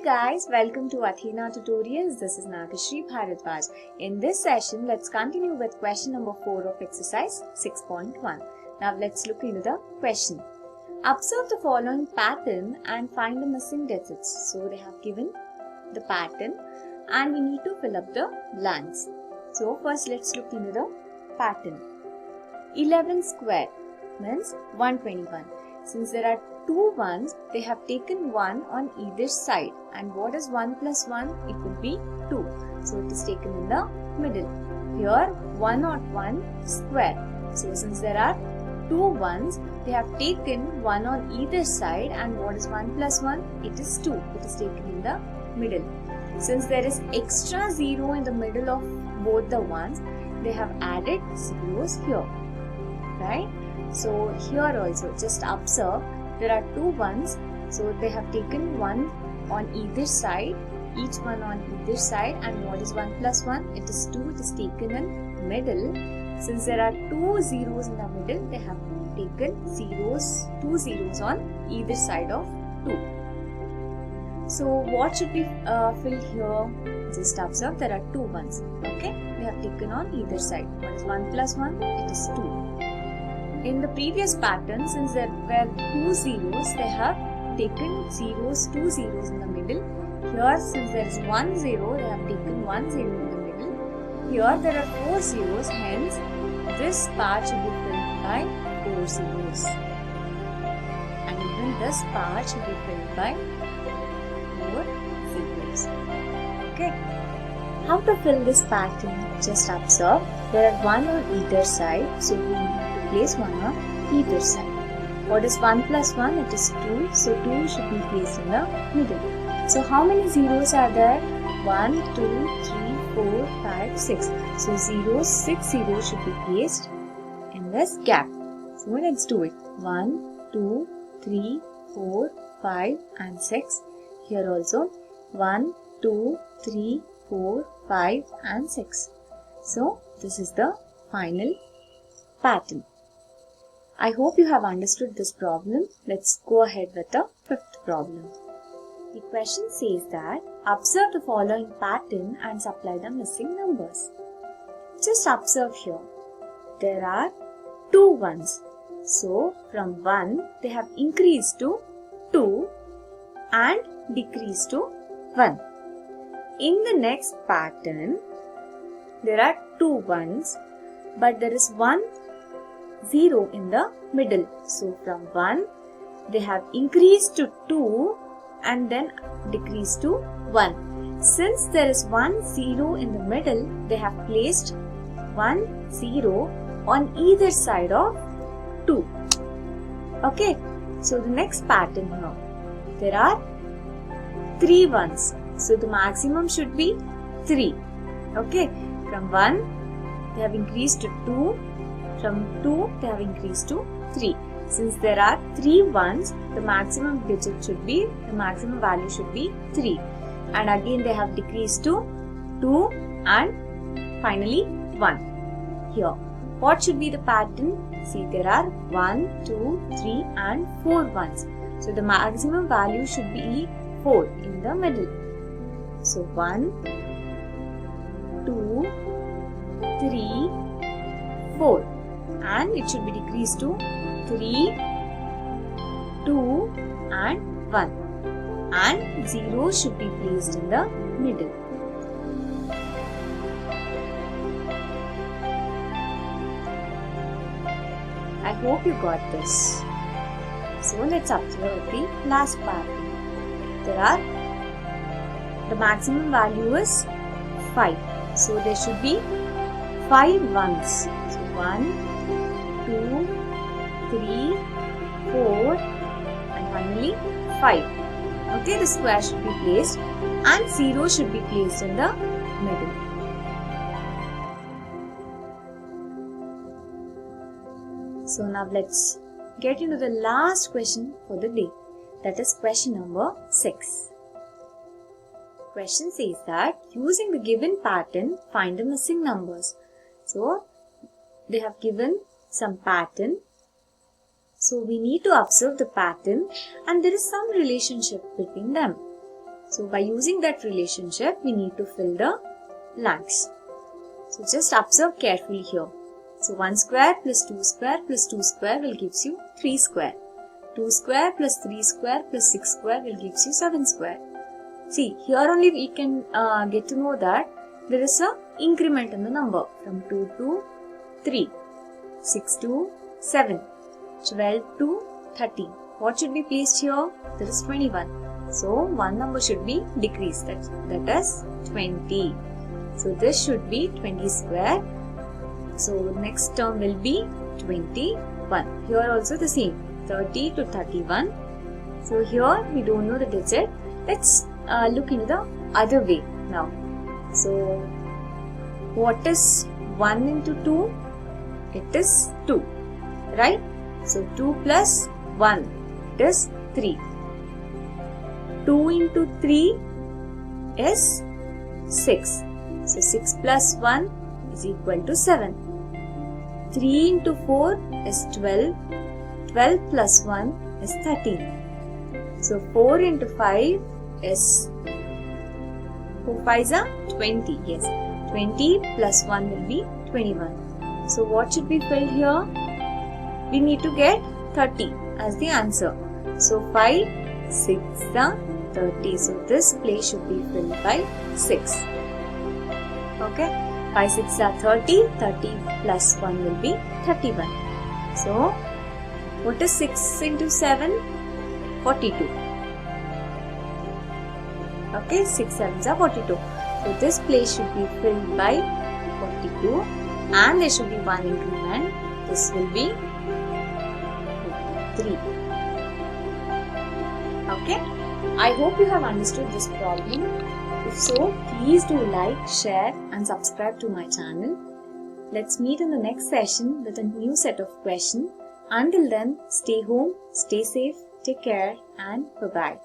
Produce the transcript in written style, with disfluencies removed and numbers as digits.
guys, welcome to Athena tutorials. This is Nagashri Bharadwaj. In this session, let's continue with question number 4 of exercise 6.1. Now let's look into the question. Observe the following pattern and find the missing digits. So they have given the pattern and we need to fill up the blanks. So first let's look into the pattern. 11 square means 121. Since there are two ones, they have taken one on either side. And what is 1 plus 1? It will be 2. So it is taken in the middle. Here 101 square. So since there are two ones, they have taken one on either side. And what is 1 plus 1? It is 2. It is taken in the middle. Since there is extra 0 in the middle of both the ones, they have added zeros here. Right? So here also just observe there are two ones, so they have taken one on either side, each one on either side, and what is 1 plus 1? It is 2, it is taken in middle. Since there are two zeros in the middle, they have taken two zeros on either side of 2. So what should be filled here? Just observe there are two ones, okay? They have taken on either side. What is 1 plus 1? It is 2. In the previous pattern, since there were two zeros, they have taken two zeros in the middle. Here, since there is 1 0, they have taken 1 0 in the middle. Here, there are 4 zeros, hence, this part should be filled by 4 zeros. And even this part should be filled by 4 zeros. Okay. How to fill this pattern? Just observe, there are 1 on either side, so we place 1 on either side. What is 1 plus 1? It is 2. So 2 should be placed in the middle. So how many zeros are there? 1, 2, 3, 4, 5, 6. So 6 zeros should be placed in this gap. So let's do it. 1, 2, 3, 4, 5 and 6. Here also 1, 2, 3, 4, 5 and 6. So this is the final pattern. I hope you have understood this problem. Let's go ahead with the fifth problem. The question says that observe the following pattern and supply the missing numbers. Just observe here. There are two ones. So from 1 they have increased to 2 and decreased to 1. In the next pattern, there are two ones, but there is 1 0 in the middle. So from 1 they have increased to 2 and then decreased to 1. Since there is 1 0 in the middle, they have placed 1 0 on either side of 2. Okay, so the next pattern here, there are 3 ones. So the maximum should be 3. Okay, from 1 they have increased to 2. From 2, they have increased to 3. Since there are 3 ones, the maximum value should be 3. And again they have decreased to 2 and finally 1. Here, what should be the pattern? See, there are 1, 2, 3 and 4 ones. So the maximum value should be 4 in the middle. So 1, 2, 3, 4. And it should be decreased to 3, 2 and 1. And 0 should be placed in the middle. I hope you got this. So let's observe the last part. The maximum value is 5. So there should be 5 ones. So 1, 2, 3, 4 and finally 5. Okay, the square should be placed and 0 should be placed in the middle. So now let's get into the last question for the day. That is question number 6. Question says that using the given pattern, find the missing numbers. So they have given some pattern. So we need to observe the pattern and there is some relationship between them. So by using that relationship, we need to fill the blanks. So just observe carefully here. So 1 square plus 2 square plus 2 square will gives you 3 square. 2 square plus 3 square plus 6 square will gives you 7 square. See, here only we can get to know that there is a increment in the number from 2 to 3, 6 to 7, 12 to 13. What should be placed here? There is 21. So one number should be decreased. That is 20. So this should be 20 square. So next term will be 21. Here also the same, 30 to 31. So here we don't know the digit. Let's look into the other way now. So what is 1 into 2? It is 2, right? So 2 plus 1, it is 3. 2 into 3 is 6. So 6 plus 1 is equal to 7. 3 into 4 is 12. 12 plus 1 is 13. So 4 into 5 is 4 5s are 20. Yes, 20 plus 1 will be 21. So what should be filled here? We need to get 30 as the answer. So 5 6 are 30. So this place should be filled by 6. Okay, 5 6 are 30. 30 plus 1 will be 31. So what is 6 into 7? 42. Okay, 6 7s are 42. So this place should be filled by 42 and there should be one increment. This will be 3. Okay, I hope you have understood this problem. If so, please do like, share and subscribe to my channel. Let's meet in the next session with a new set of questions. Until then, stay home, stay safe, take care and bye-bye.